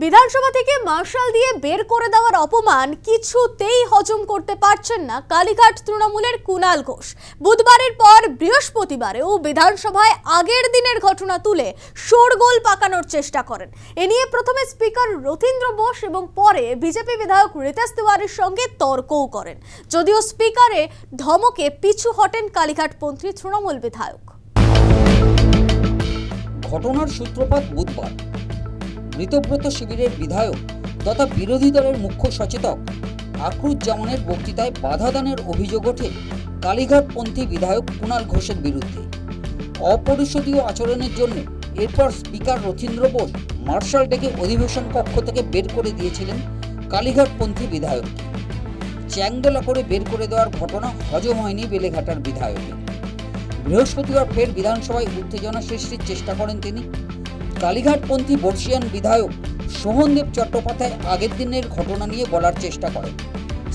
বিধানসভা থেকে মার্শাল দিয়ে বের করে দেওয়ার অপমান কিছুতেই হজম করতে পারছেন না কালীঘাট তৃণমূলের কুণাল ঘোষ। বুধবারের পর বৃহস্পতিবারেও বিধানসভায় আগের দিনের ঘটনা তুলে শোরগোল পাকানোর চেষ্টা করেন। এ নিয়ে প্রথমে স্পিকার রথীন্দ্র বোস এবং পরে বিজেপি বিধায়ক রিতেশ তিওয়ারির সঙ্গে তর্কও করেন, যদিও স্পিকারে ধমকে পিছু হটেন কালীঘাটপন্থী তৃণমূল বিধায়ক। ঘটনার সূত্রপাত বুধবার। মৃতব্রত শিবিরের বিধায়ক তথা বিরোধী দলের মুখ্য সচেতক আকরুজ্জামানের বক্তৃতায় বাধা দানের অভিযোগ ওঠে কালীঘাটপন্থী বিধায়ক কুণাল ঘোষের বিরুদ্ধে। অপরিষদীয় আচরণের জন্য এরপর স্পিকার রথীন্দ্র বোস মার্শাল ডেকে অধিবেশন কক্ষ থেকে বের করে দিয়েছিলেন কালীঘাটপন্থী বিধায়ককে। চ্যাংদোলা করে বের করে দেওয়ার ঘটনা হজম হয়নি বেলেঘাটার বিধায়কের। বৃহস্পতিবার ফের বিধানসভায় উত্তেজনা সৃষ্টির চেষ্টা করেন তিনি। কালীঘাটপন্থী বর্ষিয়ান বিধায়ক সোহনদেব চট্টোপাধ্যায় আগের দিনের ঘটনা নিয়ে বলার চেষ্টা করেন।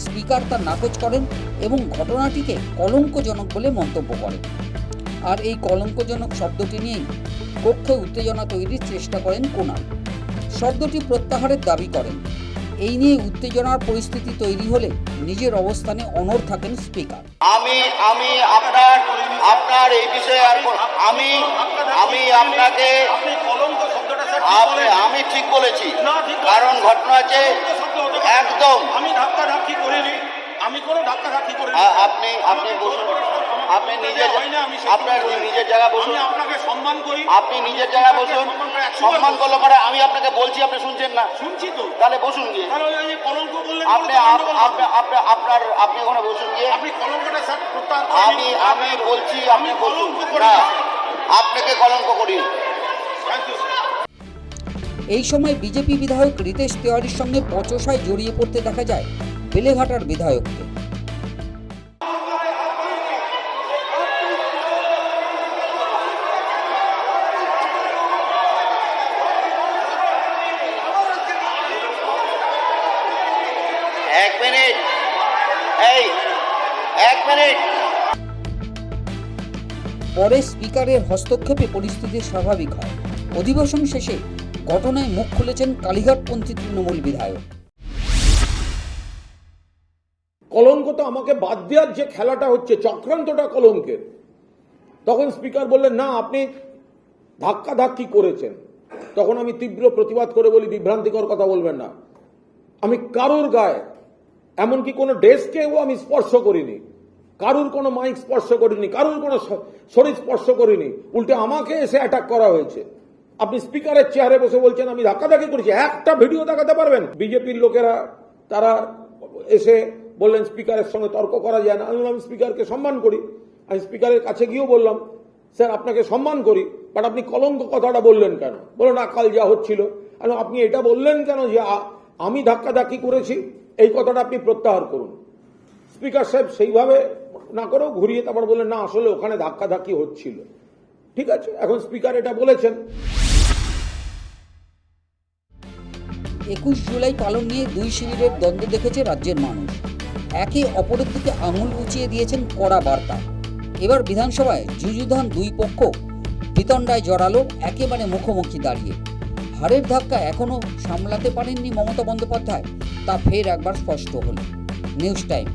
স্পিকার তা নাকচ করেন এবং ঘটনাটিকে কলঙ্কজনক বলে মন্তব্য করেন। আর এই কলঙ্কজনক শব্দটি নিয়েই কক্ষে উত্তেজনা তৈরির চেষ্টা করেন কুণাল। শব্দটি প্রত্যাহারের দাবি করেন। এই নিয়ে উত্তেজনার পরিস্থিতি তৈরি হলে নিজের অবস্থানে অনড় থাকেন স্পিকার। আপনার এই বিষয়ে আমি আপনাকে আমি ঠিক বলেছি, কারণ ঘটনা আছে একদম। আমি ধাক্কাধাক্কি করিনি, আমি কোনো ধাক্কাধাক্কি করিনি। আপনি বসুন, আপনি আপনার নিজের জায়গায় বসুন। আপনাকে সম্মান করি, আপনি নিজের জায়গায় বসুন। সম্মান করলে পরে আমি আপনাকে বলছি, আপনি শুনছেন না? শুনছি তো, তাহলে বসুন গিয়ে। কলঙ্ক বললেন আপনি ওখানে বসুন গিয়ে। আপনি কলঙ্কটা স্যার প্রত্যাহার আমি বলছি আপনি বসুন। না, আপনাকে কলঙ্ক করি। Thank you. এই সময় বিজেপি বিধায়ক রিতেশ তিওয়ারির সঙ্গে বচসায় জড়িয়ে পড়তে দেখা যায় বেলেঘাটার বিধায়ককে। এক মিনিট। পরে স্পিকারের হস্তক্ষেপে পরিস্থিতি স্বাভাবিক হয়। অধিবেশন শেষে ঘটনায় মুখ খুলেছেন কালীঘাটপন্থী তৃণমূল বিধায়ক। কলঙ্ক তো আমাকে বাদ দেওয়ার যে খেলাটা হচ্ছে, চক্রান্তটা কলঙ্কের। তখন স্পিকার বললেন, না আপনি ধাক্কাধাক্কি করেছেন। তখন আমি তীব্র প্রতিবাদ করে বলি, বিভ্রান্তিকর কথা বলবেন না। আমি কারোর গায়ে, এমনকি কোনো ডেস্কেও আমি স্পর্শ করিনি, কারুর কোনো মাইক স্পর্শ করিনি, কারুর কোনো শরীর স্পর্শ করিনি। উল্টে আমাকে এসে অ্যাটাক করা হয়েছে। আপনি স্পিকারের চেয়ারে বসে বলছেন আমি ধাক্কাধাক্কি করেছি। একটা ভিডিও দেখাতে পারবেন? বিজেপির লোকেরা তারা এসে বললেন স্পিকারের সঙ্গে তর্ক করা যায় না। আমি স্পিকারকে সম্মান করি। আমি স্পিকারের কাছে গিয়েও বললাম, স্যার আপনাকে সম্মান করি, বাট আপনি কলঙ্ক কথাটা বললেন কেন? বললেন আকাল যা হচ্ছিল। আপনি এটা বললেন কেন যে আমি ধাক্কাধাক্কি করেছি? এই কথাটা আপনি প্রত্যাহার করুন। স্পিকার সাহেব সেইভাবে না করেও ঘুরিয়ে তারপর বললেন, না আসলে ওখানে ধাক্কাধাক্কি হচ্ছিল। ঠিক আছে, এখন স্পিকার এটা বলেছেন। 21 জুলাই পালন নিয়ে দুই শিবিরের দ্বন্দ্ব দেখেছে রাজ্যের মানুষ। একে অপরের দিকে আঙুল উঁচিয়ে দিয়েছেন কড়া বার্তা। এবার বিধানসভায় যুযুধান দুই পক্ষ বিতণ্ডায় জড়ালো, একেবারে মুখোমুখি দাঁড়িয়ে। হাড়ের ধাক্কা এখনো সামলাতে পারেননি মমতা বন্দ্যোপাধ্যায়, তা ফের একবার স্পষ্ট হল। News time.